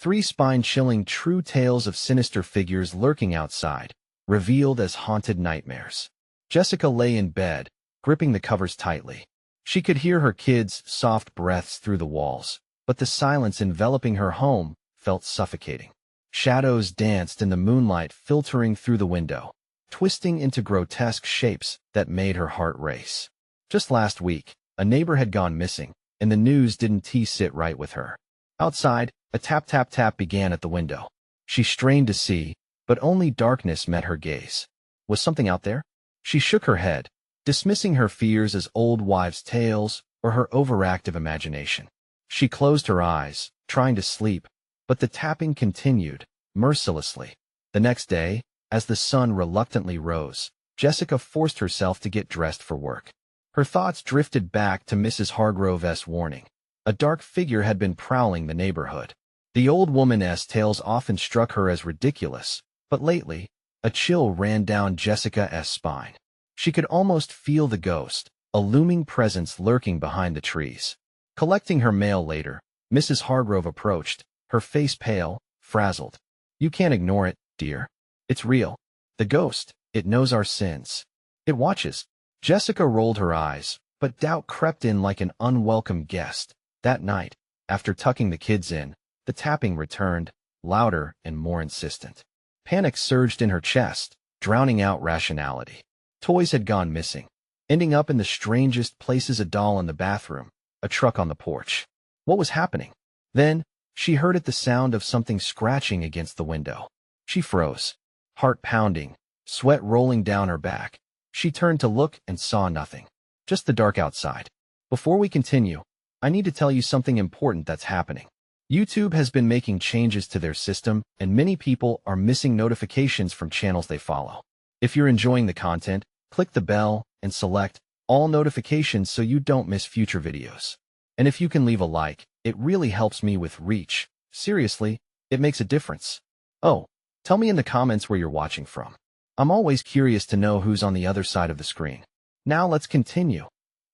Three spine-chilling true tales of sinister figures lurking outside, revealed as haunted nightmares. Jessica lay in bed, gripping the covers tightly. She could hear her kids' soft breaths through the walls, but the silence enveloping her home felt suffocating. Shadows danced in the moonlight filtering through the window, twisting into grotesque shapes that made her heart race. Just last week, a neighbor had gone missing, and the news didn't sit right with her. Outside, a tap-tap-tap began at the window. She strained to see, but only darkness met her gaze. Was something out there? She shook her head, dismissing her fears as old wives' tales or her overactive imagination. She closed her eyes, trying to sleep, but the tapping continued, mercilessly. The next day, as the sun reluctantly rose, Jessica forced herself to get dressed for work. Her thoughts drifted back to Mrs. Hargrove's warning. A dark figure had been prowling the neighborhood. The old woman's tales often struck her as ridiculous, but lately, a chill ran down Jessica's spine. She could almost feel the ghost, a looming presence lurking behind the trees. Collecting her mail later, Mrs. Hargrove approached, her face pale, frazzled. "You can't ignore it, dear. It's real. The ghost, it knows our sins. It watches." Jessica rolled her eyes, but doubt crept in like an unwelcome guest. That night, after tucking the kids in, the tapping returned, louder and more insistent. Panic surged in her chest, drowning out rationality. Toys had gone missing, ending up in the strangest places: a doll in the bathroom, a truck on the porch. What was happening? Then, she heard the sound of something scratching against the window. She froze, heart pounding, sweat rolling down her back. She turned to look and saw nothing, just the dark outside. Before we continue, I need to tell you something important that's happening. YouTube has been making changes to their system, and many people are missing notifications from channels they follow. If you're enjoying the content, click the bell and select all notifications so you don't miss future videos. And if you can leave a like, it really helps me with reach. Seriously, it makes a difference. Oh, tell me in the comments where you're watching from. I'm always curious to know who's on the other side of the screen. Now let's continue.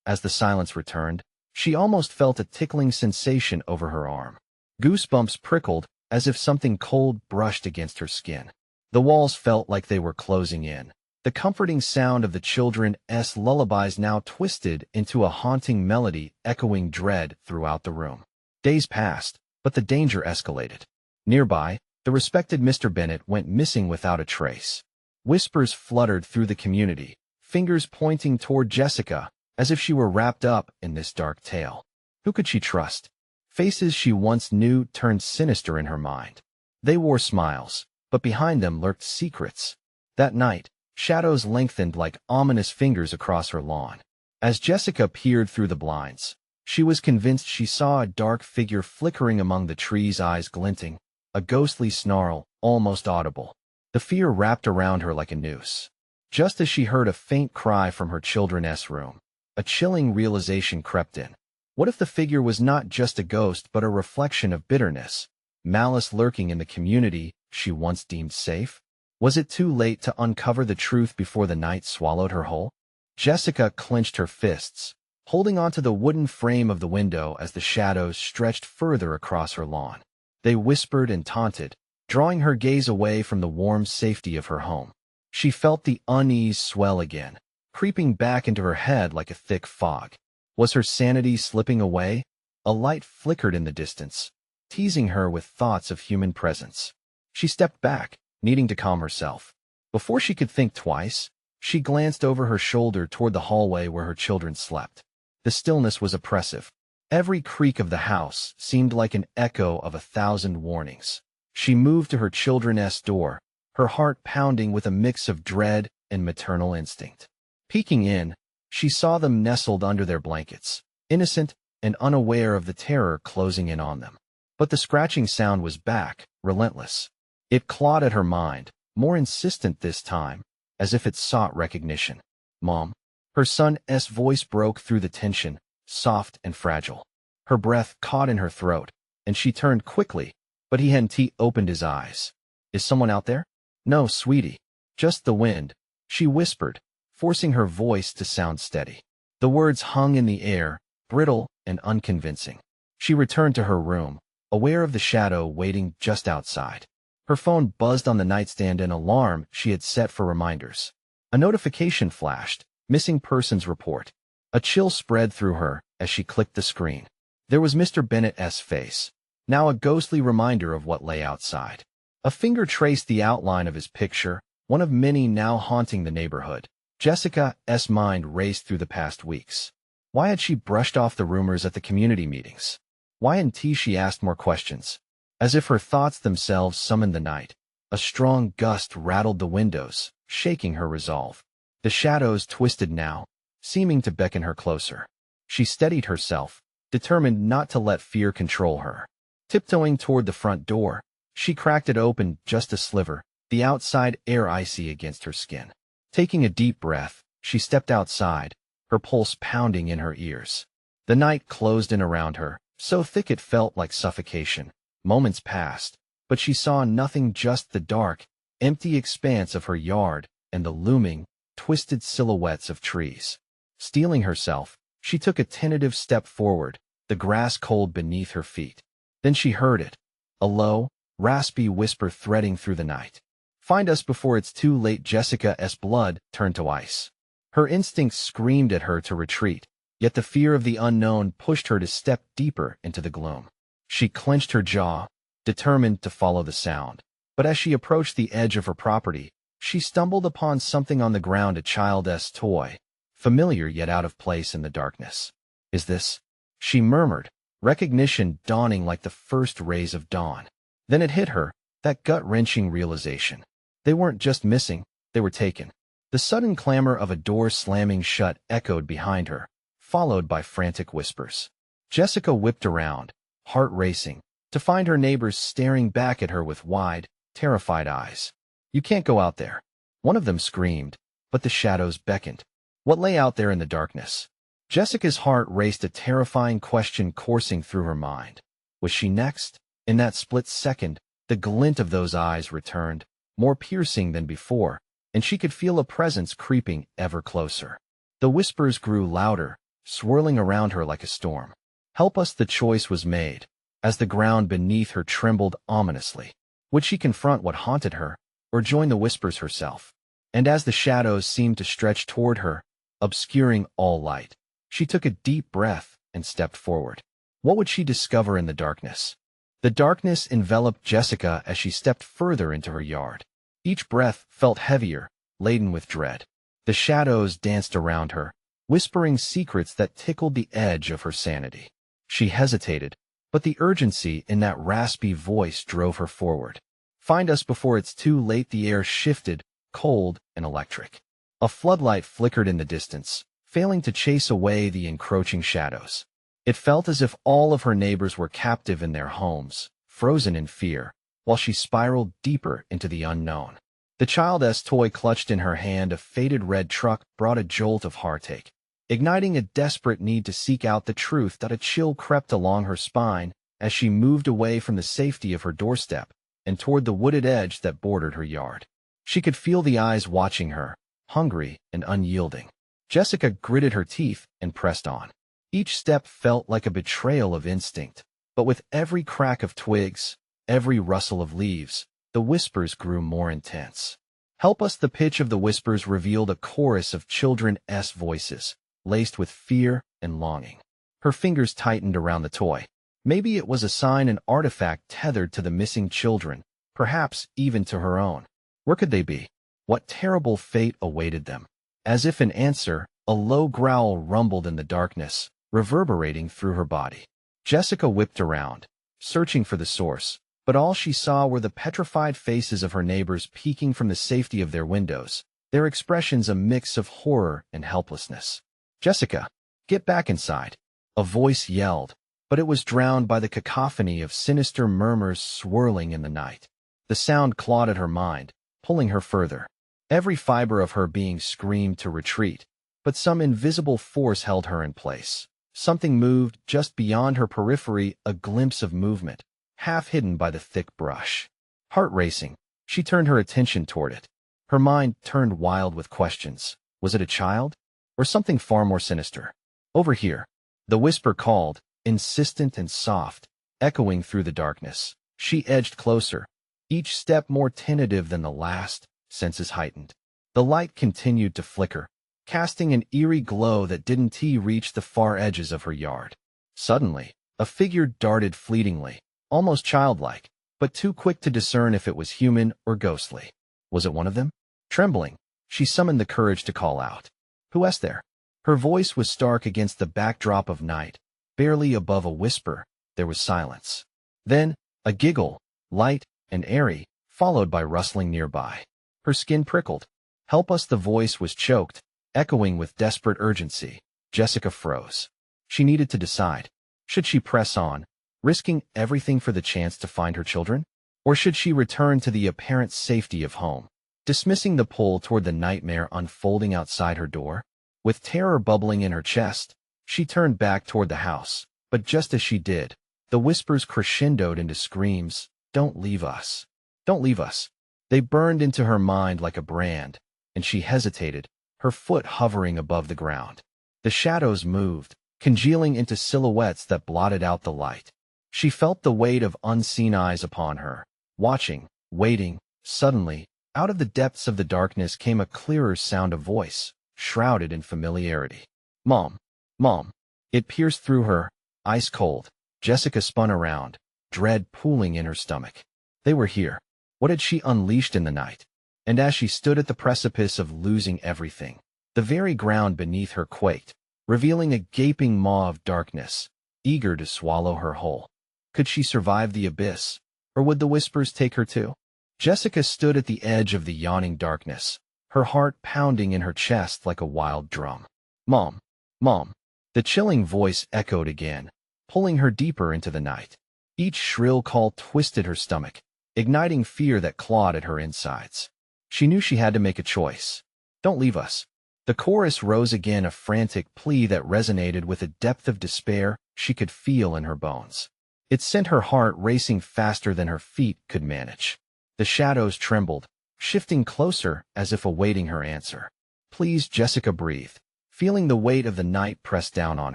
As the silence returned, she almost felt a tickling sensation over her arm. Goosebumps prickled, as if something cold brushed against her skin. The walls felt like they were closing in. The comforting sound of the children's lullabies now twisted into a haunting melody, echoing dread throughout the room. Days passed, but the danger escalated. Nearby, the respected Mr. Bennet went missing without a trace. Whispers fluttered through the community, fingers pointing toward Jessica, as if she were wrapped up in this dark tale. Who could she trust? Faces she once knew turned sinister in her mind. They wore smiles, but behind them lurked secrets. That night, shadows lengthened like ominous fingers across her lawn. As Jessica peered through the blinds, she was convinced she saw a dark figure flickering among the trees, eyes glinting, a ghostly snarl, almost audible. The fear wrapped around her like a noose. Just as she heard a faint cry from her children's room, a chilling realization crept in. What if the figure was not just a ghost but a reflection of bitterness, malice lurking in the community she once deemed safe? Was it too late to uncover the truth before the night swallowed her whole? Jessica clenched her fists, holding onto the wooden frame of the window as the shadows stretched further across her lawn. They whispered and taunted, drawing her gaze away from the warm safety of her home. She felt the unease swell again, creeping back into her head like a thick fog. Was her sanity slipping away? A light flickered in the distance, teasing her with thoughts of human presence. She stepped back, needing to calm herself. Before she could think twice, she glanced over her shoulder toward the hallway where her children slept. The stillness was oppressive. Every creak of the house seemed like an echo of 1,000 warnings. She moved to her children's door, her heart pounding with a mix of dread and maternal instinct. Peeking in, she saw them nestled under their blankets, innocent and unaware of the terror closing in on them. But the scratching sound was back, relentless. It clawed at her mind, more insistent this time, as if it sought recognition. "Mom." Her son's voice broke through the tension, soft and fragile. Her breath caught in her throat, and she turned quickly, but he hadn't opened his eyes. "Is someone out there?" "No, sweetie. Just the wind," she whispered, forcing her voice to sound steady. The words hung in the air, brittle and unconvincing. She returned to her room, aware of the shadow waiting just outside. Her phone buzzed on the nightstand, an alarm she had set for reminders. A notification flashed, missing persons report. A chill spread through her as she clicked the screen. There was Mr. Bennett's face, now a ghostly reminder of what lay outside. A finger traced the outline of his picture, one of many now haunting the neighborhood. Jessica's mind raced through the past weeks. Why had she brushed off the rumors at the community meetings? Why hadn't she asked more questions? As if her thoughts themselves summoned the night, a strong gust rattled the windows, shaking her resolve. The shadows twisted now, seeming to beckon her closer. She steadied herself, determined not to let fear control her. Tiptoeing toward the front door, she cracked it open just a sliver, the outside air icy against her skin. Taking a deep breath, she stepped outside, her pulse pounding in her ears. The night closed in around her, so thick it felt like suffocation. Moments passed, but she saw nothing, just the dark, empty expanse of her yard and the looming, twisted silhouettes of trees. Steeling herself, she took a tentative step forward, the grass cold beneath her feet. Then she heard it, a low, raspy whisper threading through the night. "Find us before it's too late." Jessica's blood turned to ice. Her instincts screamed at her to retreat, yet the fear of the unknown pushed her to step deeper into the gloom. She clenched her jaw, determined to follow the sound. But as she approached the edge of her property, she stumbled upon something on the ground, a child's toy, familiar yet out of place in the darkness. "Is this?" she murmured, recognition dawning like the first rays of dawn. Then it hit her, that gut-wrenching realization. They weren't just missing, they were taken. The sudden clamor of a door slamming shut echoed behind her, followed by frantic whispers. Jessica whipped around, heart racing, to find her neighbors staring back at her with wide, terrified eyes. "You can't go out there," one of them screamed, but the shadows beckoned. What lay out there in the darkness? Jessica's heart raced, a terrifying question coursing through her mind. Was she next? In that split second, the glint of those eyes returned, more piercing than before, and she could feel a presence creeping ever closer. The whispers grew louder, swirling around her like a storm. "Help us." The choice was made, as the ground beneath her trembled ominously. Would she confront what haunted her, or join the whispers herself? And as the shadows seemed to stretch toward her, obscuring all light, she took a deep breath and stepped forward. What would she discover in the darkness? The darkness enveloped Jessica as she stepped further into her yard. Each breath felt heavier, laden with dread. The shadows danced around her, whispering secrets that tickled the edge of her sanity. She hesitated, but the urgency in that raspy voice drove her forward. "Find us before it's too late." The air shifted, cold and electric. A floodlight flickered in the distance, failing to chase away the encroaching shadows. It felt as if all of her neighbors were captive in their homes, frozen in fear, while she spiraled deeper into the unknown. The child's toy clutched in her hand, a faded red truck, brought a jolt of heartache. Igniting a desperate need to seek out the truth, that a chill crept along her spine as she moved away from the safety of her doorstep and toward the wooded edge that bordered her yard. She could feel the eyes watching her, hungry and unyielding. Jessica gritted her teeth and pressed on. Each step felt like a betrayal of instinct, but with every crack of twigs, every rustle of leaves, the whispers grew more intense. "Help us." The pitch of the whispers revealed a chorus of children's voices, laced with fear and longing. Her fingers tightened around the toy. Maybe it was a sign, an artifact tethered to the missing children, perhaps even to her own. Where could they be? What terrible fate awaited them? As if in answer, a low growl rumbled in the darkness, reverberating through her body. Jessica whipped around, searching for the source, but all she saw were the petrified faces of her neighbors peeking from the safety of their windows, their expressions a mix of horror and helplessness. "Jessica, get back inside," a voice yelled, but it was drowned by the cacophony of sinister murmurs swirling in the night. The sound clawed at her mind, pulling her further. Every fiber of her being screamed to retreat, but some invisible force held her in place. Something moved just beyond her periphery, a glimpse of movement, half hidden by the thick brush. Heart racing, she turned her attention toward it. Her mind turned wild with questions. Was it a child? Or something far more sinister? "Over here," the whisper called, insistent and soft, echoing through the darkness. She edged closer, each step more tentative than the last, senses heightened. The light continued to flicker, casting an eerie glow that didn't reach the far edges of her yard. Suddenly, a figure darted fleetingly, almost childlike, but too quick to discern if it was human or ghostly. Was it one of them? Trembling, she summoned the courage to call out. "Who is there?" Her voice was stark against the backdrop of night. Barely above a whisper, there was silence. Then, a giggle, light and airy, followed by rustling nearby. Her skin prickled. "Help us!" The voice was choked, echoing with desperate urgency. Jessica froze. She needed to decide. Should she press on, risking everything for the chance to find her children? Or should she return to the apparent safety of home, dismissing the pull toward the nightmare unfolding outside her door? With terror bubbling in her chest, she turned back toward the house. But just as she did, the whispers crescendoed into screams. "Don't leave us. Don't leave us." They burned into her mind like a brand, and she hesitated, her foot hovering above the ground. The shadows moved, congealing into silhouettes that blotted out the light. She felt the weight of unseen eyes upon her, watching, waiting. Suddenly, out of the depths of the darkness came a clearer sound of voice, shrouded in familiarity. "Mom! Mom!" It pierced through her, ice cold. Jessica spun around, dread pooling in her stomach. They were here. What had she unleashed in the night? And as she stood at the precipice of losing everything, the very ground beneath her quaked, revealing a gaping maw of darkness, eager to swallow her whole. Could she survive the abyss, or would the whispers take her too? Jessica stood at the edge of the yawning darkness, her heart pounding in her chest like a wild drum. "Mom! Mom!" The chilling voice echoed again, pulling her deeper into the night. Each shrill call twisted her stomach, igniting fear that clawed at her insides. She knew she had to make a choice. "Don't leave us." The chorus rose again, a frantic plea that resonated with a depth of despair she could feel in her bones. It sent her heart racing faster than her feet could manage. The shadows trembled, shifting closer as if awaiting her answer. "Please," Jessica breathed, feeling the weight of the night press down on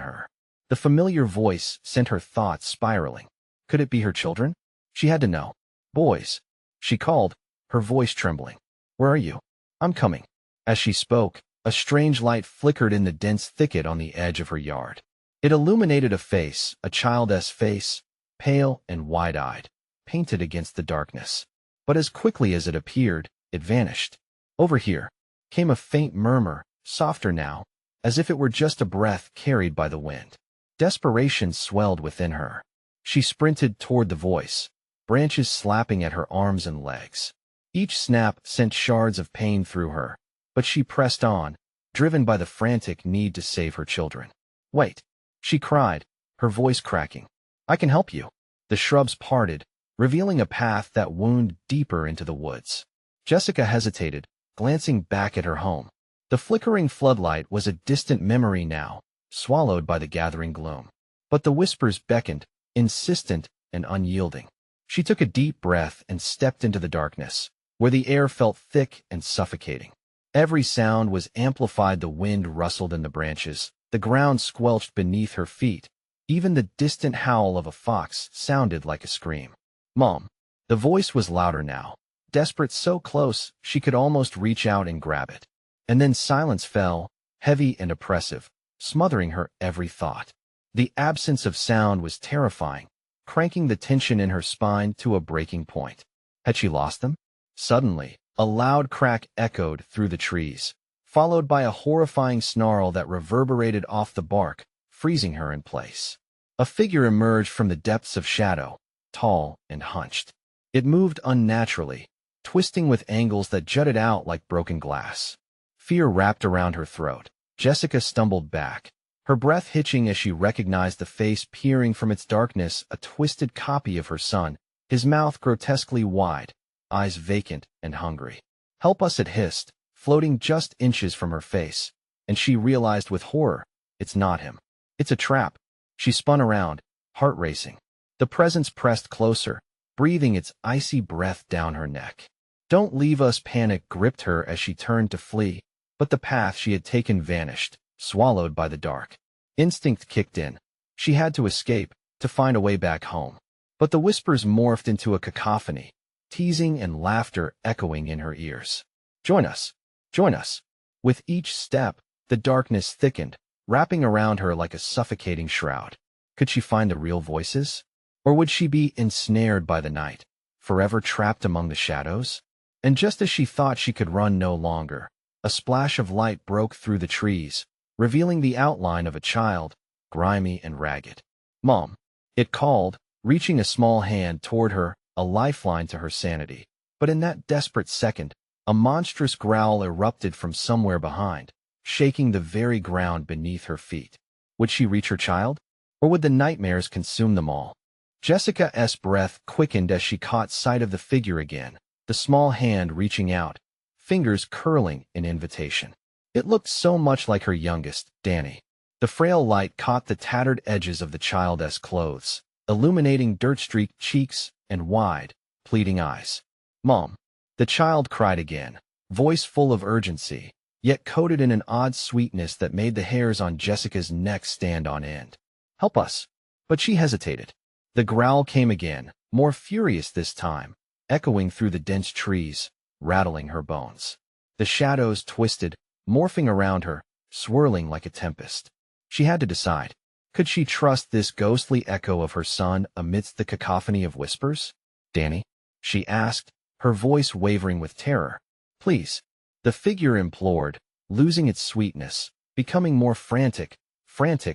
her. The familiar voice sent her thoughts spiraling. Could it be her children? She had to know. "Boys," she called, her voice trembling. "Where are you?" "I'm coming." As she spoke, a strange light flickered in the dense thicket on the edge of her yard. It illuminated a face, a child's face, pale and wide-eyed, painted against the darkness. But as quickly as it appeared, it vanished. "Over here," came a faint murmur, softer now, as if it were just a breath carried by the wind. Desperation swelled within her. She sprinted toward the voice, branches slapping at her arms and legs. Each snap sent shards of pain through her, but she pressed on, driven by the frantic need to save her children. "Wait," she cried, her voice cracking. "I can help you." The shrubs parted, revealing a path that wound deeper into the woods. Jessica hesitated, glancing back at her home. The flickering floodlight was a distant memory now, swallowed by the gathering gloom. But the whispers beckoned, insistent and unyielding. She took a deep breath and stepped into the darkness, where the air felt thick and suffocating. Every sound was amplified. The wind rustled in the branches, the ground squelched beneath her feet. Even the distant howl of a fox sounded like a scream. "Mom!" The voice was louder now, desperate, so close she could almost reach out and grab it. And then silence fell, heavy and oppressive, smothering her every thought. The absence of sound was terrifying, cranking the tension in her spine to a breaking point. Had she lost them? Suddenly, a loud crack echoed through the trees, followed by a horrifying snarl that reverberated off the bark, freezing her in place. A figure emerged from the depths of shadow, tall and hunched. It moved unnaturally, twisting with angles that jutted out like broken glass. Fear wrapped around her throat. Jessica stumbled back, her breath hitching as she recognized the face peering from its darkness, a twisted copy of her son, his mouth grotesquely wide, eyes vacant and hungry. "Help us," it hissed, floating just inches from her face, and she realized with horror, it's not him. It's a trap. She spun around, heart racing. The presence pressed closer, breathing its icy breath down her neck. "Don't leave us!" Panic gripped her as she turned to flee, but the path she had taken vanished, swallowed by the dark. Instinct kicked in. She had to escape, to find a way back home. But the whispers morphed into a cacophony, teasing and laughter echoing in her ears. Join us! Join us! With each step, the darkness thickened, wrapping around her like a suffocating shroud. Could she find the real voices? Or would she be ensnared by the night, forever trapped among the shadows? And just as she thought she could run no longer, a splash of light broke through the trees, revealing the outline of a child, grimy and ragged. "Mom!" It called, reaching a small hand toward her, a lifeline to her sanity. But in that desperate second, a monstrous growl erupted from somewhere behind, shaking the very ground beneath her feet. Would she reach her child? Or would the nightmares consume them all? Jessica's breath quickened as she caught sight of the figure again, the small hand reaching out, fingers curling in invitation. It looked so much like her youngest, Danny. The frail light caught the tattered edges of the child's clothes, illuminating dirt-streaked cheeks and wide, pleading eyes. "Mom!" The child cried again, voice full of urgency, yet coated in an odd sweetness that made the hairs on Jessica's neck stand on end. "Help us!" But she hesitated. The growl came again, more furious this time, echoing through the dense trees, rattling her bones. The shadows twisted, morphing around her, swirling like a tempest. She had to decide. Could she trust this ghostly echo of her son amidst the cacophony of whispers? "Danny?" she asked, her voice wavering with terror. "Please." The figure implored, losing its sweetness, becoming more frantic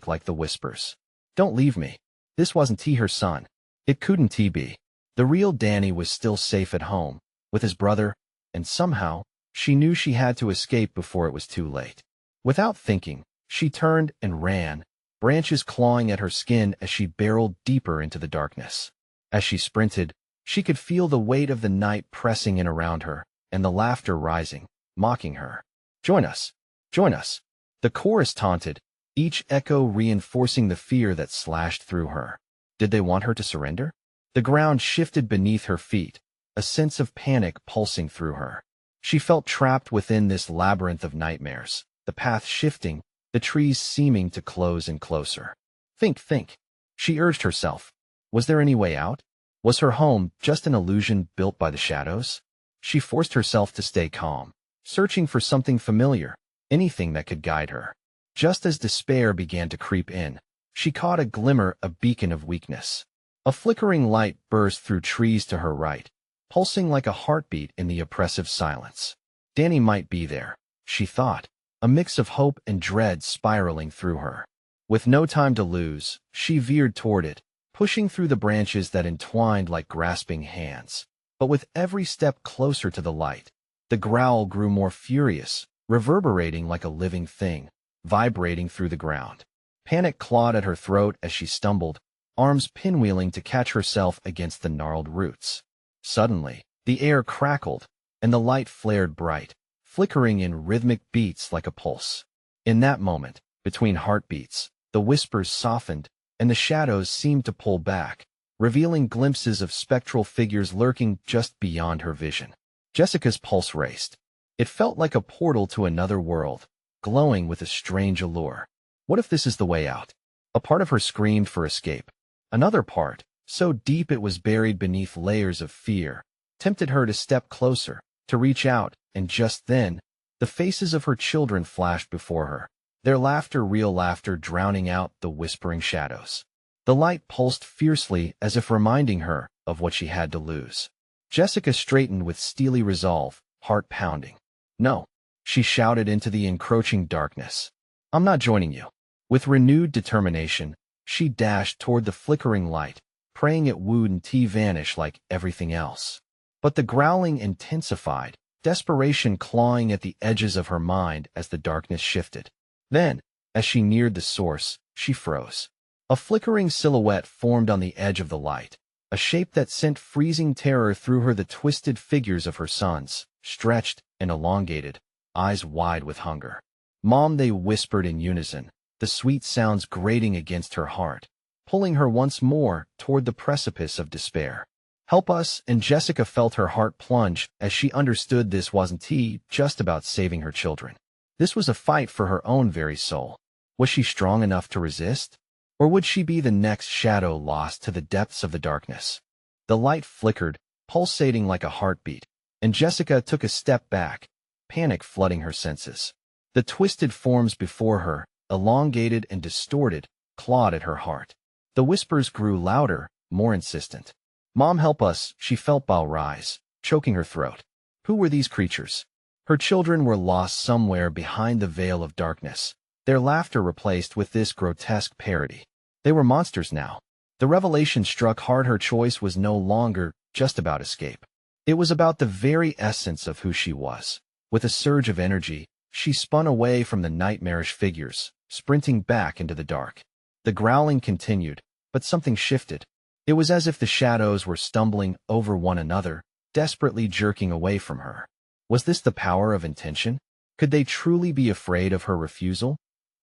like the whispers. "Don't leave me." This wasn't her son. It couldn't be. The real Danny was still safe at home, with his brother, and somehow, she knew she had to escape before it was too late. Without thinking, she turned and ran, branches clawing at her skin as she barreled deeper into the darkness. As she sprinted, she could feel the weight of the night pressing in around her, and the laughter rising, mocking her. "Join us! Join us!" The chorus taunted, each echo reinforcing the fear that slashed through her. Did they want her to surrender? The ground shifted beneath her feet, a sense of panic pulsing through her. She felt trapped within this labyrinth of nightmares, the path shifting, the trees seeming to close in closer. Think. She urged herself. Was there any way out? Was her home just an illusion built by the shadows? She forced herself to stay calm, searching for something familiar, anything that could guide her. Just as despair began to creep in, she caught a glimmer, a beacon of weakness. A flickering light burst through trees to her right, pulsing like a heartbeat in the oppressive silence. Danny might be there, she thought, a mix of hope and dread spiraling through her. With no time to lose, she veered toward it, pushing through the branches that entwined like grasping hands. But with every step closer to the light, the growl grew more furious, reverberating like a living thing, vibrating through the ground. Panic clawed at her throat as she stumbled, arms pinwheeling to catch herself against the gnarled roots. Suddenly, the air crackled, and the light flared bright, flickering in rhythmic beats like a pulse. In that moment, between heartbeats, the whispers softened, and the shadows seemed to pull back, revealing glimpses of spectral figures lurking just beyond her vision. Jessica's pulse raced. It felt like a portal to another world, glowing with a strange allure. What if this is the way out? A part of her screamed for escape. Another part, so deep it was buried beneath layers of fear, tempted her to step closer, to reach out, and just then, the faces of her children flashed before her, their laughter, real laughter, drowning out the whispering shadows. The light pulsed fiercely as if reminding her of what she had to lose. Jessica straightened with steely resolve, heart pounding. "No," she shouted into the encroaching darkness. "I'm not joining you." With renewed determination, she dashed toward the flickering light, praying it wouldn't vanish like everything else. But the growling intensified, desperation clawing at the edges of her mind as the darkness shifted. Then, as she neared the source, she froze. A flickering silhouette formed on the edge of the light, a shape that sent freezing terror through her. The twisted figures of her sons, stretched and elongated, eyes wide with hunger. "Mom," they whispered in unison, the sweet sounds grating against her heart, pulling her once more toward the precipice of despair. "Help us," and Jessica felt her heart plunge as she understood this wasn't just about saving her children. This was a fight for her own very soul. Was she strong enough to resist? Or would she be the next shadow lost to the depths of the darkness? The light flickered, pulsating like a heartbeat, and Jessica took a step back, panic flooding her senses. The twisted forms before her, elongated and distorted, clawed at her heart. The whispers grew louder, more insistent. "Mom, help us," she felt Bao rise, choking her throat. Who were these creatures? Her children were lost somewhere behind the veil of darkness, their laughter replaced with this grotesque parody. They were monsters now. The revelation struck hard. Her choice was no longer just about escape. It was about the very essence of who she was. With a surge of energy, she spun away from the nightmarish figures, sprinting back into the dark. The growling continued, but something shifted. It was as if the shadows were stumbling over one another, desperately jerking away from her. Was this the power of intention? Could they truly be afraid of her refusal?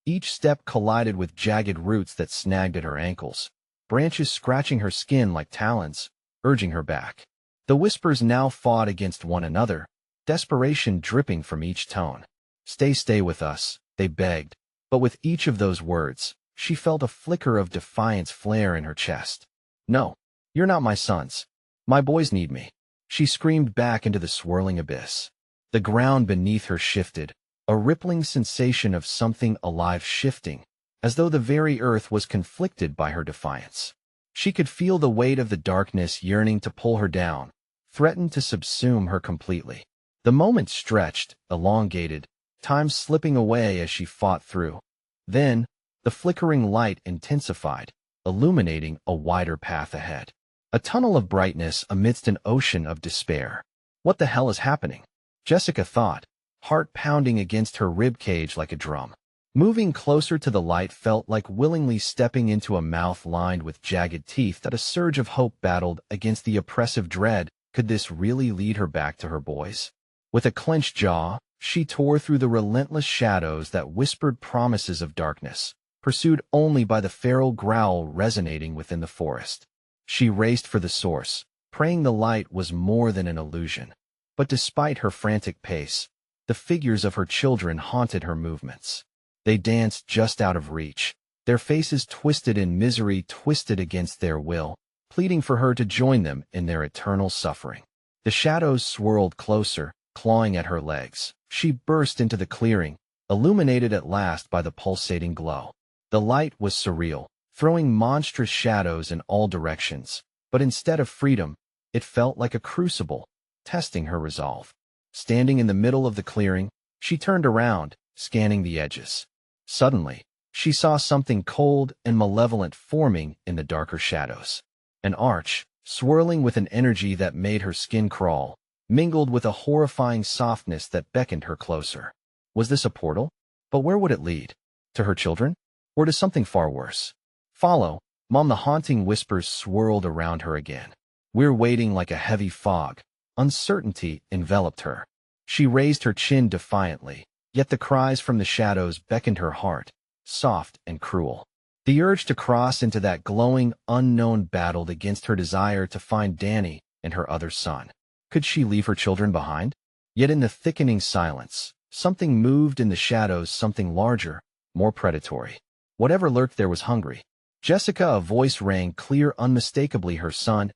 Each step collided with jagged roots that snagged at her ankles, branches scratching her skin like talons, urging her back. The whispers now fought against one another, desperation dripping from each tone. Stay with us," they begged, but with each of those words, she felt a flicker of defiance flare in her chest. "No, you're not my sons. My boys need me," she screamed back into the swirling abyss. The ground beneath her shifted, a rippling sensation of something alive shifting, as though the very earth was conflicted by her defiance. She could feel the weight of the darkness yearning to pull her down, threatened to subsume her completely. The moment stretched, elongated, time slipping away as she fought through. Then, the flickering light intensified, illuminating a wider path ahead. A tunnel of brightness amidst an ocean of despair. What the hell is happening? Jessica thought, heart pounding against her rib cage like a drum. Moving closer to the light felt like willingly stepping into a mouth lined with jagged teeth that a surge of hope battled against the oppressive dread. Could this really lead her back to her boys? With a clenched jaw, she tore through the relentless shadows that whispered promises of darkness, pursued only by the feral growl resonating within the forest. She raced for the source, praying the light was more than an illusion. But despite her frantic pace, the figures of her children haunted her movements. They danced just out of reach, their faces twisted in misery, twisted against their will, pleading for her to join them in their eternal suffering. The shadows swirled closer, clawing at her legs. She burst into the clearing, illuminated at last by the pulsating glow. The light was surreal, throwing monstrous shadows in all directions, but instead of freedom, it felt like a crucible, testing her resolve. Standing in the middle of the clearing, she turned around, scanning the edges. Suddenly, she saw something cold and malevolent forming in the darker shadows. An arch, swirling with an energy that made her skin crawl, mingled with a horrifying softness that beckoned her closer. Was this a portal? But where would it lead? To her children? Or to something far worse? "Follow, Mom," the haunting whispers swirled around her again. "We're waiting," like a heavy fog. Uncertainty enveloped her. She raised her chin defiantly, yet the cries from the shadows beckoned her heart, soft and cruel. The urge to cross into that glowing unknown battled against her desire to find Danny and her other son. Could she leave her children behind? Yet in the thickening silence, something moved in the shadows, something larger, more predatory. Whatever lurked there was hungry. "Jessica," a voice rang clear, unmistakably her son's,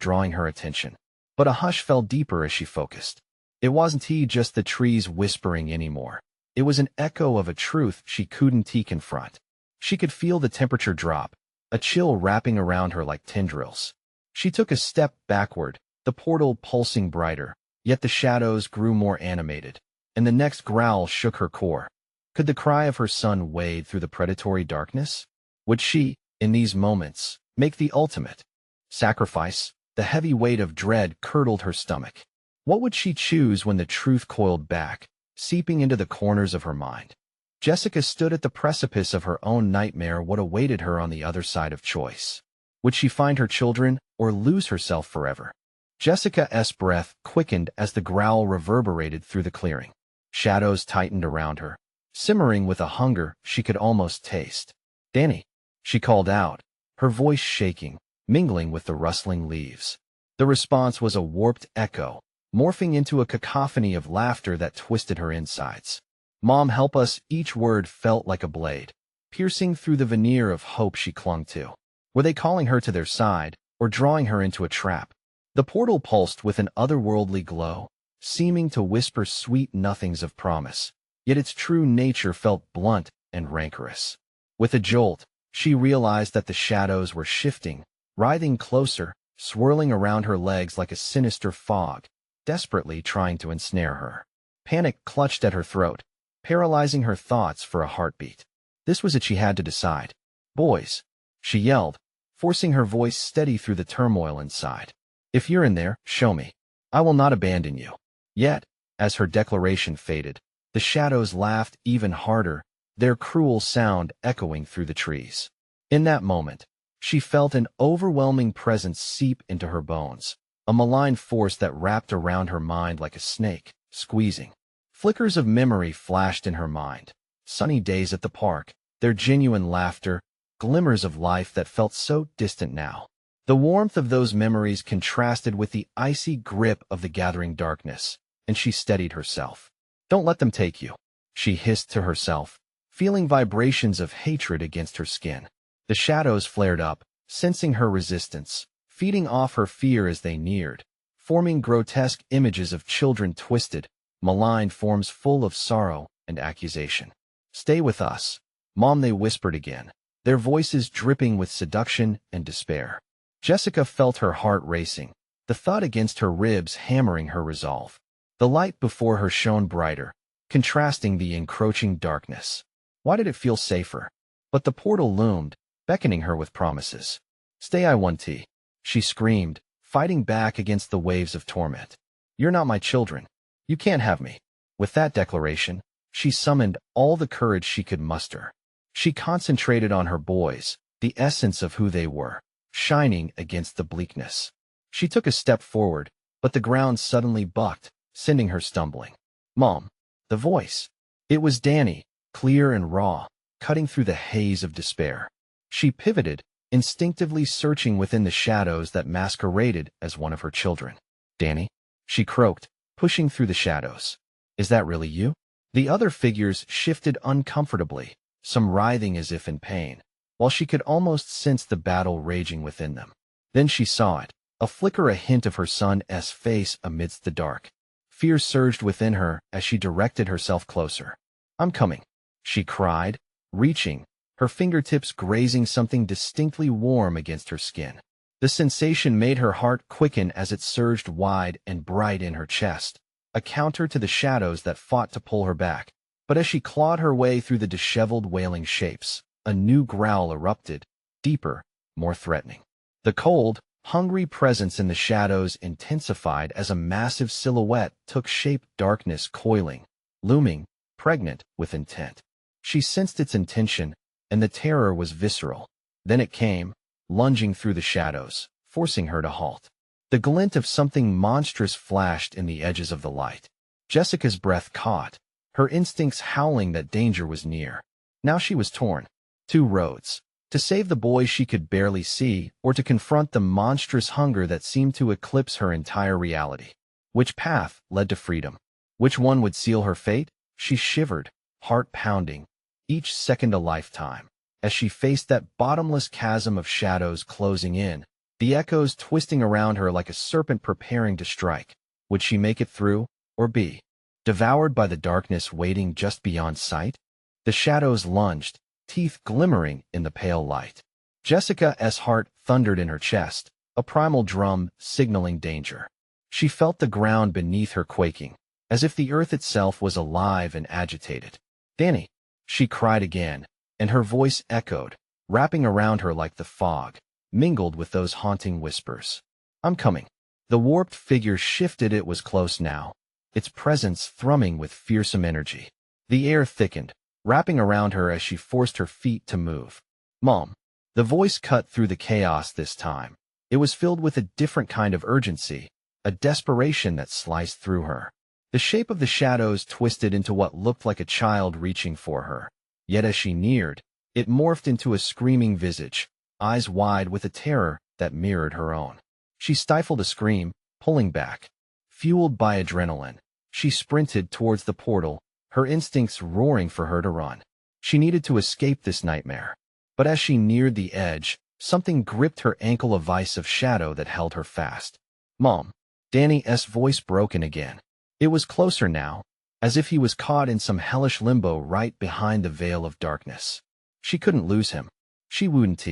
drawing her attention. But a hush fell deeper as she focused. It wasn't just the trees whispering anymore. It was an echo of a truth she couldn't confront. She could feel the temperature drop, a chill wrapping around her like tendrils. She took a step backward, the portal pulsing brighter, yet the shadows grew more animated, and the next growl shook her core. Could the cry of her son wade through the predatory darkness? Would she, in these moments, make the ultimate sacrifice? The heavy weight of dread curdled her stomach. What would she choose when the truth coiled back, seeping into the corners of her mind? Jessica stood at the precipice of her own nightmare. What awaited her on the other side of choice? Would she find her children, or lose herself forever? Jessica's breath quickened as the growl reverberated through the clearing. Shadows tightened around her, simmering with a hunger she could almost taste. "Danny," she called out, her voice shaking, mingling with the rustling leaves. The response was a warped echo, morphing into a cacophony of laughter that twisted her insides. "Mom, help us," each word felt like a blade. piercing through the veneer of hope she clung to. Were they calling her to their side, or drawing her into a trap? The portal pulsed with an otherworldly glow, seeming to whisper sweet nothings of promise, yet its true nature felt blunt and rancorous. With a jolt, she realized that the shadows were shifting, writhing closer, swirling around her legs like a sinister fog, desperately trying to ensnare her. Panic clutched at her throat, paralyzing her thoughts for a heartbeat. This was it she had to decide. "Boys," she yelled, forcing her voice steady through the turmoil inside. "If you're in there, show me. I will not abandon you." Yet, as her declaration faded, the shadows laughed even harder, their cruel sound echoing through the trees. In that moment, she felt an overwhelming presence seep into her bones, a malign force that wrapped around her mind like a snake, squeezing. Flickers of memory flashed in her mind. Sunny days at the park, their genuine laughter, glimmers of life that felt so distant now. The warmth of those memories contrasted with the icy grip of the gathering darkness, and she steadied herself. "Don't let them take you," she hissed to herself, feeling vibrations of hatred against her skin. The shadows flared up, sensing her resistance, feeding off her fear as they neared, forming grotesque images of children twisted, malign forms full of sorrow and accusation. "Stay with us, Mom," they whispered again, their voices dripping with seduction and despair. Jessica felt her heart racing, the thud against her ribs hammering her resolve. The light before her shone brighter, contrasting the encroaching darkness. Why did it feel safer? But the portal loomed, beckoning her with promises. "Stay, I want tea," she screamed, fighting back against the waves of torment. "You're not my children. You can't have me." With that declaration, she summoned all the courage she could muster. She concentrated on her boys, the essence of who they were, shining against the bleakness. She took a step forward, but the ground suddenly bucked, sending her stumbling. "Mom." The voice. It was Danny, clear and raw, cutting through the haze of despair. She pivoted, instinctively searching within the shadows that masqueraded as one of her children. "Danny," she croaked, pushing through the shadows. "Is that really you?" The other figures shifted uncomfortably, some writhing as if in pain, while she could almost sense the battle raging within them. Then she saw it, a flicker, a hint of her son's face amidst the dark. Fear surged within her as she directed herself closer. "I'm coming," she cried, reaching, her fingertips grazing something distinctly warm against her skin. The sensation made her heart quicken as it surged wide and bright in her chest, a counter to the shadows that fought to pull her back. But as she clawed her way through the disheveled, wailing shapes, a new growl erupted, deeper, more threatening. The cold, hungry presence in the shadows intensified as a massive silhouette took shape, darkness coiling, looming, pregnant with intent. She sensed its intention, and the terror was visceral. Then it came, lunging through the shadows, forcing her to halt. The glint of something monstrous flashed in the edges of the light. Jessica's breath caught, her instincts howling that danger was near. Now she was torn. Two roads. To save the boy she could barely see, or to confront the monstrous hunger that seemed to eclipse her entire reality. Which path led to freedom? Which one would seal her fate? She shivered, heart pounding, each second a lifetime. As she faced that bottomless chasm of shadows closing in, the echoes twisting around her like a serpent preparing to strike. Would she make it through, or be devoured by the darkness waiting just beyond sight? The shadows lunged, teeth glimmering in the pale light. Jessica's heart thundered in her chest, a primal drum signaling danger. She felt the ground beneath her quaking, as if the earth itself was alive and agitated. "Danny," she cried again, and her voice echoed, wrapping around her like the fog, mingled with those haunting whispers. "I'm coming." The warped figure shifted. It was close now, its presence thrumming with fearsome energy. The air thickened, wrapping around her as she forced her feet to move. "Mom." The voice cut through the chaos this time. It was filled with a different kind of urgency, a desperation that sliced through her. The shape of the shadows twisted into what looked like a child reaching for her. Yet as she neared, it morphed into a screaming visage, eyes wide with a terror that mirrored her own. She stifled a scream, pulling back. Fueled by adrenaline, she sprinted towards the portal, her instincts roaring for her to run. She needed to escape this nightmare. But as she neared the edge, something gripped her ankle, a vice of shadow that held her fast. "Mom." Danny's voice broken again. It was closer now, as if he was caught in some hellish limbo right behind the veil of darkness. She couldn't lose him. She wouldn't.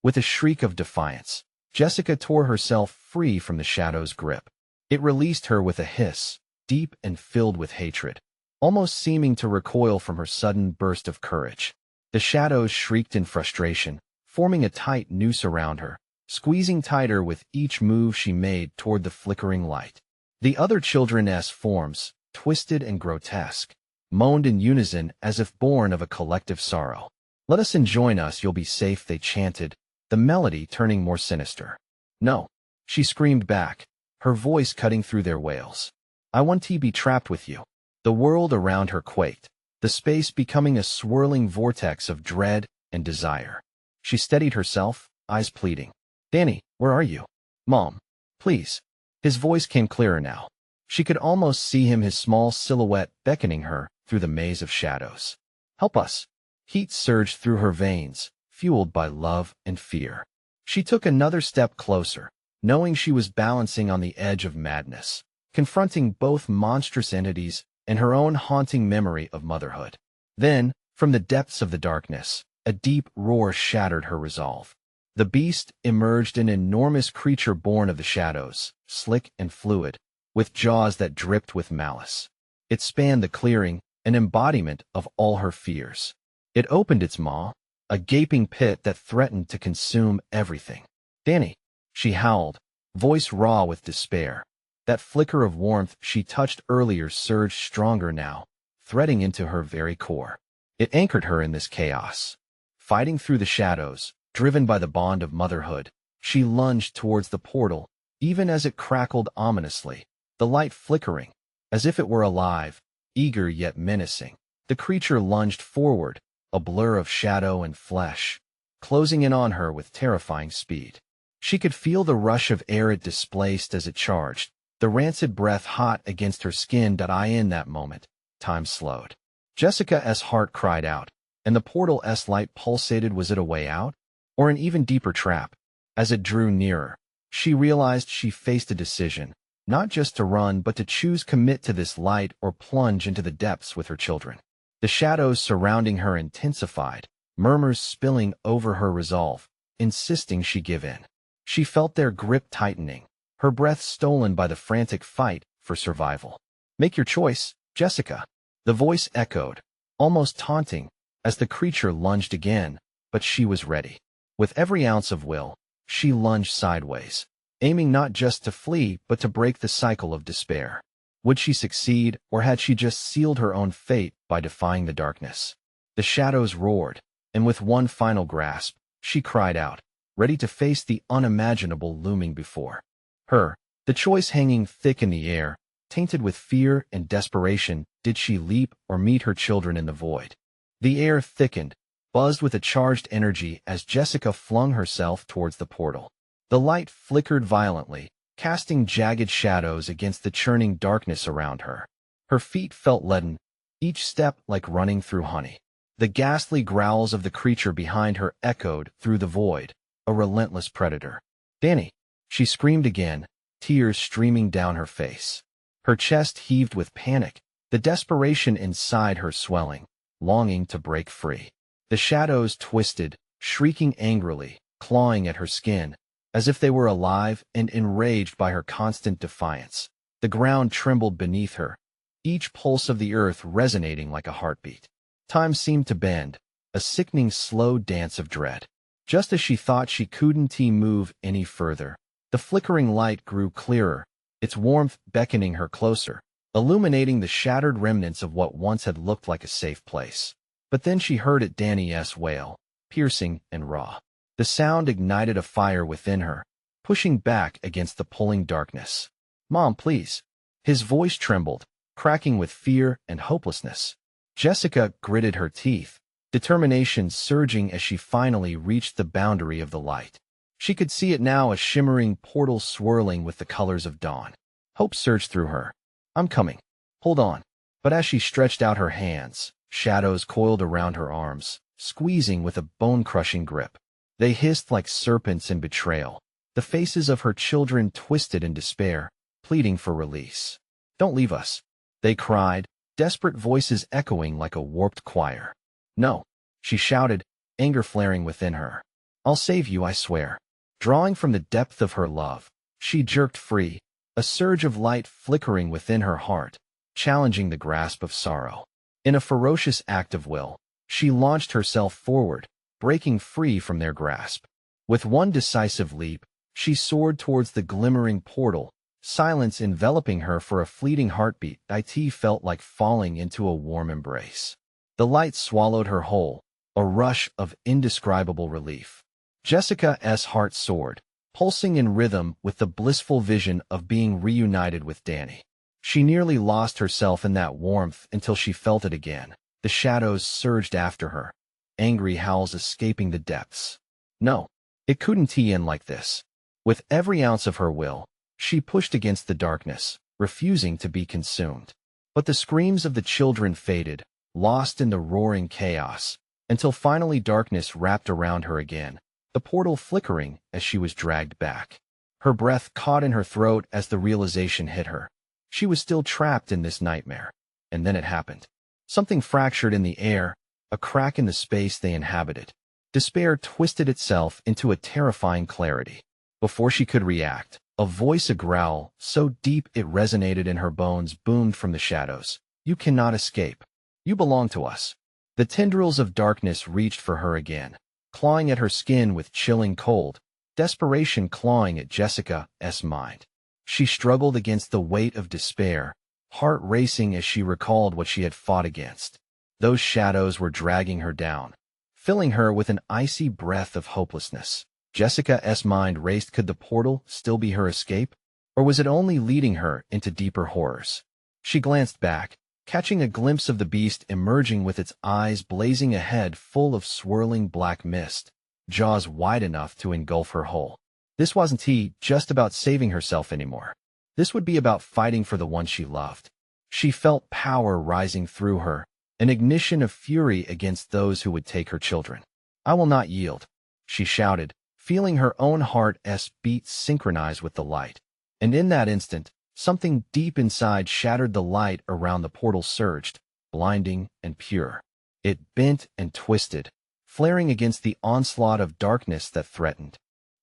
With a shriek of defiance, Jessica tore herself free from the shadow's grip. It released her with a hiss, deep and filled with hatred, almost seeming to recoil from her sudden burst of courage. The shadows shrieked in frustration, forming a tight noose around her, squeezing tighter with each move she made toward the flickering light. The other children's forms, twisted and grotesque, moaned in unison as if born of a collective sorrow. "Let us and join us, you'll be safe," they chanted, the melody turning more sinister. "No," she screamed back, her voice cutting through their wails. "I want to be trapped with you." The world around her quaked, the space becoming a swirling vortex of dread and desire. She steadied herself, eyes pleading. "Danny, where are you?" "Mom, please." His voice came clearer now. She could almost see him, his small silhouette beckoning her through the maze of shadows. "Help us." Heat surged through her veins, fueled by love and fear. She took another step closer, knowing she was balancing on the edge of madness, confronting both monstrous entities and her own haunting memory of motherhood. Then, from the depths of the darkness, a deep roar shattered her resolve. The beast emerged, an enormous creature born of the shadows, slick and fluid, with jaws that dripped with malice. It spanned the clearing, an embodiment of all her fears. It opened its maw, a gaping pit that threatened to consume everything. "Danny," she howled, voice raw with despair. That flicker of warmth she touched earlier surged stronger now, threading into her very core. It anchored her in this chaos. Fighting through the shadows, driven by the bond of motherhood, she lunged towards the portal, even as it crackled ominously, the light flickering, as if it were alive, eager yet menacing. The creature lunged forward, a blur of shadow and flesh, closing in on her with terrifying speed. She could feel the rush of air it displaced as it charged, the rancid breath hot against her skin. In that moment, time slowed. Jessica's heart cried out, and the portal's light pulsated. Was it a way out, or an even deeper trap? As it drew nearer, she realized she faced a decision, not just to run but to choose, commit to this light or plunge into the depths with her children. The shadows surrounding her intensified, murmurs spilling over her resolve, insisting she give in. She felt their grip tightening, her breath stolen by the frantic fight for survival. "Make your choice, Jessica," the voice echoed, almost taunting, as the creature lunged again, but she was ready. With every ounce of will, she lunged sideways, aiming not just to flee but to break the cycle of despair. Would she succeed, or had she just sealed her own fate by defying the darkness? The shadows roared, and with one final grasp, she cried out, ready to face the unimaginable looming before her. The choice hanging thick in the air, tainted with fear and desperation. Did she leap or meet her children in the void? The air thickened, buzzed with a charged energy as Jessica flung herself towards the portal. The light flickered violently, casting jagged shadows against the churning darkness around her. Her feet felt leaden, each step like running through honey. The ghastly growls of the creature behind her echoed through the void, a relentless predator. "Danny!" She screamed again, tears streaming down her face. Her chest heaved with panic, the desperation inside her swelling, longing to break free. The shadows twisted, shrieking angrily, clawing at her skin, as if they were alive and enraged by her constant defiance. The ground trembled beneath her, each pulse of the earth resonating like a heartbeat. Time seemed to bend, a sickening slow dance of dread. Just as she thought she couldn't move any further, the flickering light grew clearer, its warmth beckoning her closer, illuminating the shattered remnants of what once had looked like a safe place. But then she heard it, Danny's wail, piercing and raw. The sound ignited a fire within her, pushing back against the pulling darkness. "Mom, please." His voice trembled, cracking with fear and hopelessness. Jessica gritted her teeth, determination surging as she finally reached the boundary of the light. She could see it now, a shimmering portal swirling with the colors of dawn. Hope surged through her. "I'm coming. Hold on." But as she stretched out her hands, Shadows coiled around her arms, squeezing with a bone-crushing grip. They hissed like serpents in betrayal. The faces of her children twisted in despair, pleading for release. "Don't leave us," they cried, desperate voices echoing like a warped choir. "No," she shouted, anger flaring within her. "I'll save you, I swear." Drawing from the depth of her love, she jerked free, a surge of light flickering within her heart, challenging the grasp of sorrow. In a ferocious act of will, she launched herself forward, breaking free from their grasp. With one decisive leap, she soared towards the glimmering portal, silence enveloping her for a fleeting heartbeat. It felt like falling into a warm embrace. The light swallowed her whole, a rush of indescribable relief. Jessica's heart soared, pulsing in rhythm with the blissful vision of being reunited with Danny. She nearly lost herself in that warmth until she felt it again. The shadows surged after her, angry howls escaping the depths. No, it couldn't end like this. With every ounce of her will, she pushed against the darkness, refusing to be consumed. But the screams of the children faded, lost in the roaring chaos, until finally darkness wrapped around her again, the portal flickering as she was dragged back. Her breath caught in her throat as the realization hit her. She was still trapped in this nightmare. And then it happened. Something fractured in the air, a crack in the space they inhabited. Despair twisted itself into a terrifying clarity. Before she could react, a voice, a growl, so deep it resonated in her bones, boomed from the shadows. "You cannot escape. You belong to us." The tendrils of darkness reached for her again, clawing at her skin with chilling cold, desperation clawing at Jessica's mind. She struggled against the weight of despair, heart racing as she recalled what she had fought against. Those shadows were dragging her down, filling her with an icy breath of hopelessness. Jessica's mind raced. Could the portal still be her escape? Or was it only leading her into deeper horrors? She glanced back, catching a glimpse of the beast emerging with its eyes blazing ahead, full of swirling black mist, jaws wide enough to engulf her whole. This wasn't just about saving herself anymore. This would be about fighting for the one she loved. She felt power rising through her, an ignition of fury against those who would take her children. "I will not yield," she shouted, feeling her own heart's beat synchronize with the light. And in that instant, something deep inside shattered. The light around the portal surged, blinding and pure. It bent and twisted, flaring against the onslaught of darkness that threatened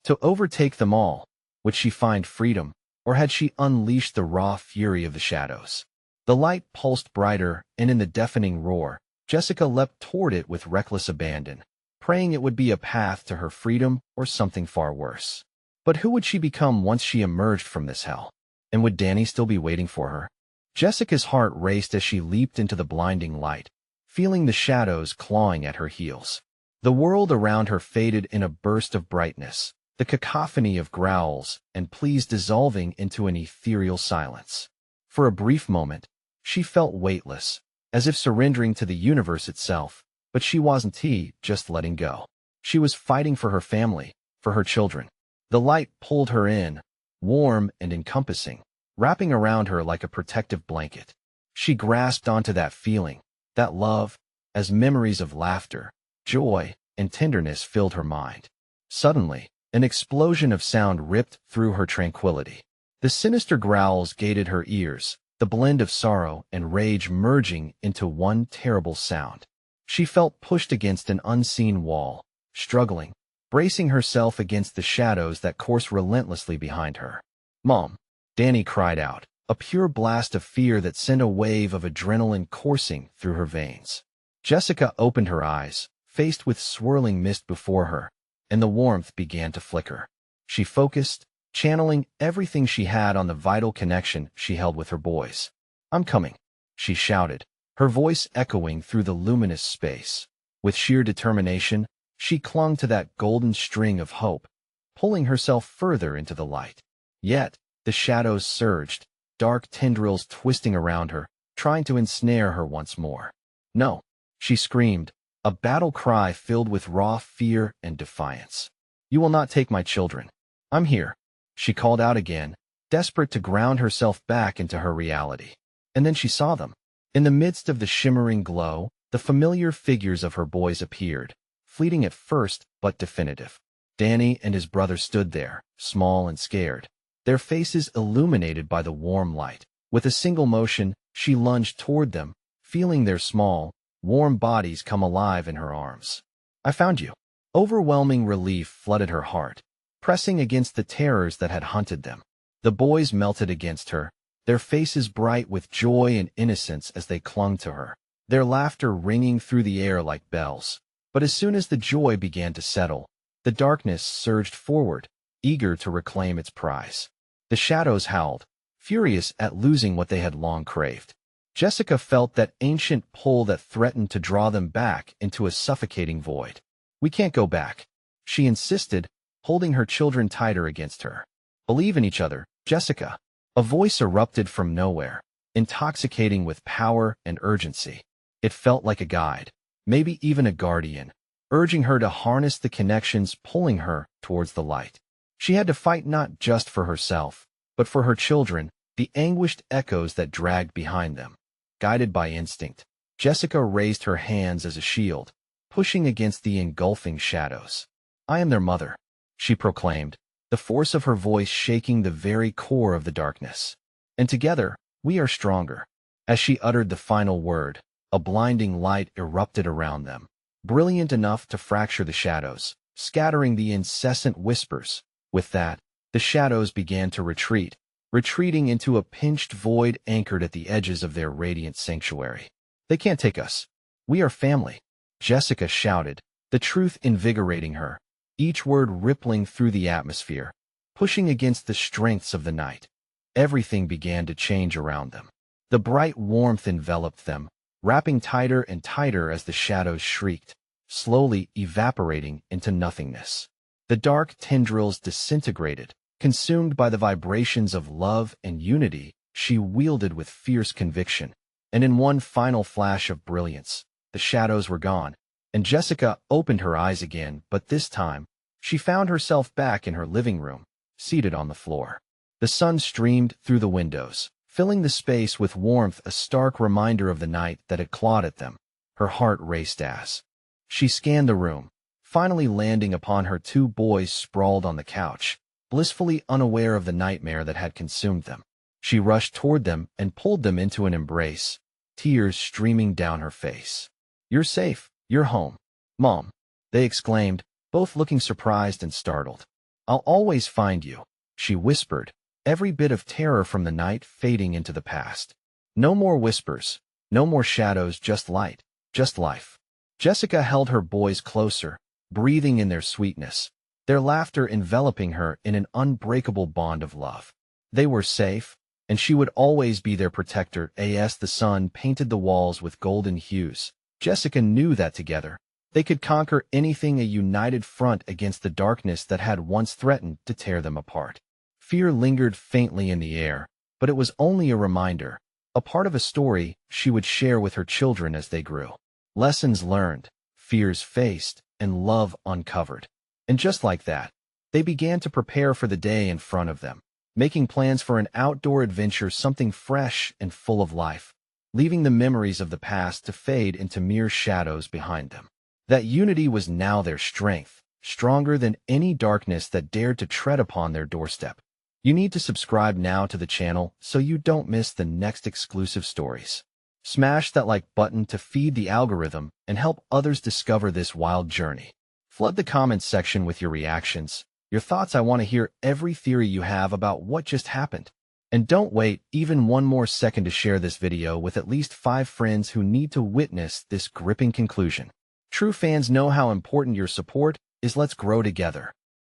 to overtake them all. Would she find freedom, or had she unleashed the raw fury of the shadows? The light pulsed brighter, and in the deafening roar, Jessica leapt toward it with reckless abandon, praying it would be a path to her freedom or something far worse. But who would she become once she emerged from this hell? And would Danny still be waiting for her? Jessica's heart raced as she leaped into the blinding light, feeling the shadows clawing at her heels. The world around her faded in a burst of brightness, the cacophony of growls and pleas dissolving into an ethereal silence. For a brief moment, she felt weightless, as if surrendering to the universe itself, but she wasn't just letting go. She was fighting for her family, for her children. The light pulled her in, warm and encompassing, wrapping around her like a protective blanket. She grasped onto that feeling, that love, as memories of laughter, joy, and tenderness filled her mind. Suddenly, an explosion of sound ripped through her tranquility. The sinister growls gated her ears, the blend of sorrow and rage merging into one terrible sound. She felt pushed against an unseen wall, struggling, bracing herself against the shadows that coursed relentlessly behind her. "Mom!" Danny cried out, a pure blast of fear that sent a wave of adrenaline coursing through her veins. Jessica opened her eyes, faced with swirling mist before her, and the warmth began to flicker. She focused, channeling everything she had on the vital connection she held with her boys. "I'm coming," she shouted, her voice echoing through the luminous space. With sheer determination, she clung to that golden string of hope, pulling herself further into the light. Yet, the shadows surged, dark tendrils twisting around her, trying to ensnare her once more. "No," she screamed, a battle cry filled with raw fear and defiance. "You will not take my children. I'm here," she called out again, desperate to ground herself back into her reality. And then she saw them. In the midst of the shimmering glow, The familiar figures of her boys appeared, fleeting at first but definitive. Danny and his brother stood there, small and scared, their faces illuminated by the warm light. With a single motion, she lunged toward them, feeling their small, warm bodies come alive in her arms. "I found you." Overwhelming relief flooded her heart, pressing against the terrors that had hunted them. The boys melted against her, their faces bright with joy and innocence as they clung to her, their laughter ringing through the air like bells. But as soon as the joy began to settle, the darkness surged forward, eager to reclaim its prize. The shadows howled, furious at losing what they had long craved. Jessica felt that ancient pull that threatened to draw them back into a suffocating void. "We can't go back," she insisted, holding her children tighter against her. "Believe in each other, Jessica." A voice erupted from nowhere, intoxicating with power and urgency. It felt like a guide, maybe even a guardian, urging her to harness the connections pulling her towards the light. She had to fight not just for herself, but for her children, the anguished echoes that dragged behind them. Guided by instinct, Jessica raised her hands as a shield, pushing against the engulfing shadows. "I am their mother," she proclaimed, the force of her voice shaking the very core of the darkness. "And together, we are stronger." As she uttered the final word, a blinding light erupted around them, brilliant enough to fracture the shadows, scattering the incessant whispers. With that, the shadows began to retreat, retreating into a pinched void anchored at the edges of their radiant sanctuary. "They can't take us. We are family," Jessica shouted, the truth invigorating her, each word rippling through the atmosphere, pushing against the strengths of the night. Everything began to change around them. The bright warmth enveloped them, wrapping tighter and tighter as the shadows shrieked, slowly evaporating into nothingness. The dark tendrils disintegrated, consumed by the vibrations of love and unity she wielded with fierce conviction. And in one final flash of brilliance, the shadows were gone, and Jessica opened her eyes again, but this time, she found herself back in her living room, seated on the floor. The sun streamed through the windows, filling the space with warmth, a stark reminder of the night that had clawed at them. Her heart raced as she scanned the room, finally landing upon her two boys sprawled on the couch, blissfully unaware of the nightmare that had consumed them. She rushed toward them and pulled them into an embrace, tears streaming down her face. "You're safe. You're home, Mom," they exclaimed, both looking surprised and startled. "I'll always find you," she whispered, every bit of terror from the night fading into the past. No more whispers, no more shadows, just light, just life. Jessica held her boys closer, breathing in their sweetness, their laughter enveloping her in an unbreakable bond of love. They were safe, and she would always be their protector. As the sun painted the walls with golden hues, Jessica knew that together, they could conquer anything, a united front against the darkness that had once threatened to tear them apart. Fear lingered faintly in the air, but it was only a reminder, a part of a story she would share with her children as they grew. Lessons learned, fears faced, and love uncovered. And just like that, they began to prepare for the day in front of them, making plans for an outdoor adventure, something fresh and full of life, leaving the memories of the past to fade into mere shadows behind them. That unity was now their strength, stronger than any darkness that dared to tread upon their doorstep. You need to subscribe now to the channel so you don't miss the next exclusive stories. Smash that like button to feed the algorithm and help others discover this wild journey. Flood the comments section with your reactions, your thoughts. I want to hear every theory you have about what just happened. And don't wait even one more second to share this video with at least 5 friends who need to witness this gripping conclusion. True fans know how important your support is. Let's grow together.